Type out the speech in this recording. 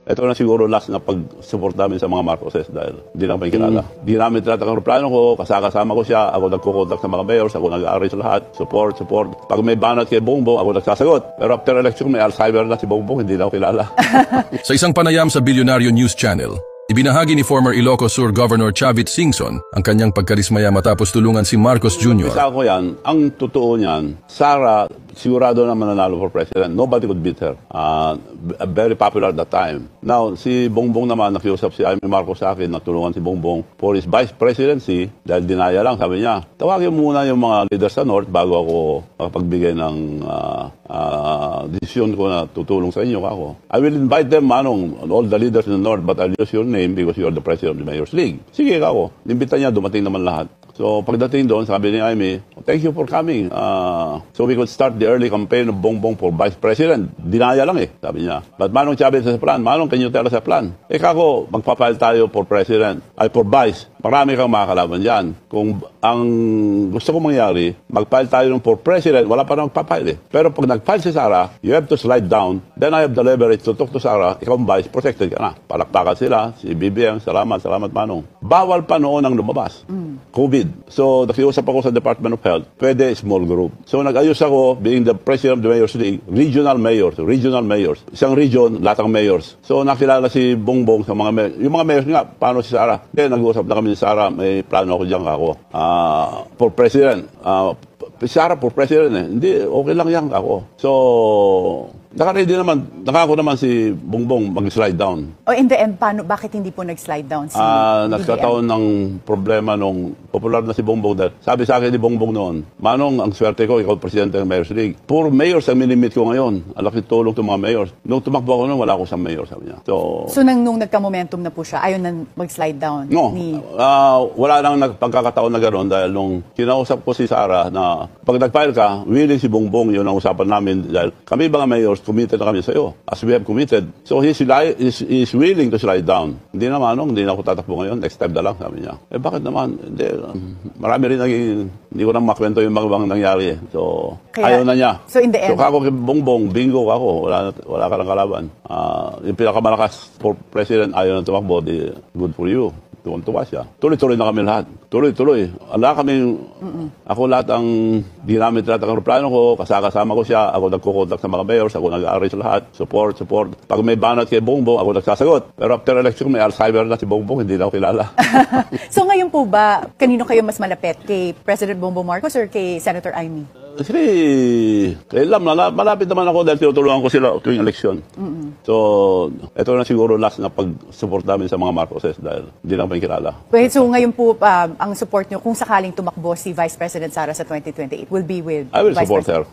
Ito na siguro last na pag-support namin sa mga Marcoses dahil hindi namin kilala. Hindi namin tinatakang plano ko, kasama ko siya, ako nagkukontak sa mga mayors, ako nag-aaral sa lahat, support. Pag may banat kay Bongbong, ako nagsasagot. Pero after election, may Alzheimer na si Bongbong, hindi na ako kilala. Sa isang panayam sa Bilyonaryo News Channel, ibinahagi ni former Ilocos Sur Governor Chavit Singson ang kanyang pagkarismaya matapos tulungan si Marcos Jr. Isa ko yan, ang totoo niyan, Sara, sigurado na mananalo for president. Nobody could beat her. Very popular at that time. Now, si Bongbong naman, nakiusap si Amy Marcos sa akin, natulungan si Bongbong for his vice presidency dahil dinaya lang, sabi niya. Tawagin muna yung mga leaders sa North bago ako makapagbigay ng desisyon ko na tutulong sa inyo ako. I will invite them, Manong, all the leaders in the North, but I'll use your name because you are the president of the Mayor's League. Sige ako. Nimbita niya, dumating naman lahat. So, pagdating doon, sabi ni Amy, thank you for coming. So we could start the early campaign of Bongbong for Vice President. Dinaya lang sabi niya. But Manong Chavit sa plan, Manong, can you tell us a plan? Kako, magpapile tayo for President, for Vice. Marami kang makakalaban dyan. Kung ang gusto kong mangyari, mag-file tayo ng for President, wala pa na magpapile Pero pag nag-file si Sara, you have to slide down. Then I have the leverage to talk to Sara, ikaw ang Vice, protected ka na. Palakpakan sila, si BBM, salamat Manong. Bawal pa noon ang lumabas. COVID. So, nakiusap ako sa Department of Health, pwede small group. So, nag-ayos ako, being the President of the Mayor's League, regional mayors. Isang region, lahat ng mayors. So, nakilala si Bongbong sa mga mayors. Yung mga mayors nga, paano si Sara? Then, nag-uusap na kami ni Sara, may plano ako dyan ako. For President. Sara for President Hindi, okay lang yan ako. So, naka-ready naman, nakako naman si Bongbong mag-slide down. In the end, bakit hindi po nag-slide down si Nagkataon ng problema nung popular na si Bongbong dahil sabi sa akin ni Bongbong noon, Manong, ang swerte ko, ikaw presidente ng Mayor's League. Puro mayors ang minimit ko ngayon. Ang laki tulong ng mga mayors. Nung tumakbo ako noon, wala akong isang mayor, sabi niya. So nung nagka-momentum na po siya, ayaw na mag-slide down? No, wala nang pagkakataon na gano'n dahil nung kinausap ko si Sara na pag nag-file ka, willing si Bongbong, yun ang usapan namin dahil kami mga mayors, committed na kami sa iyo. As we have committed. So he's willing to slide down. Hindi naman, hindi na ako tatakbo ngayon. Next time na lang, sabi niya. Bakit naman? Hindi. Marami rin hindi ko na makwento yung mga nangyari. So, ayaw na niya. So in the end? So, kako kay Bongbong, bingo ako. Wala ka ng kalaban. Yung pinakamalakas for president, ayaw na tumakbo. Good for you. Tuwan-tuwa siya. Tuloy-tuloy na kami lahat. Tuloy-tuloy. Ako lahat ang di namin tinatakang plano ko, kasama ko siya, ako nagkukontak sa mga mayors, ako nag-aaral sa lahat, support. Pag may banat kay Bongbong, ako nagsasagot. Pero after election, may Alzheimer na si Bongbong, hindi na ako kilala. So ngayon po ba, kanino kayo mas malapit? Kay President Bongbong Marcos or kay Senator Amy? Malapit naman ako dahil tinutulungan ko sila tuwing eleksyon. So, ito na siguro last na pag-support namin sa mga Marcoses dahil hindi namin kilala. Well, so ngayon po, ang support nyo, kung sakaling tumakbo si Vice President Sara sa 2028, will be with I will Vice support President her.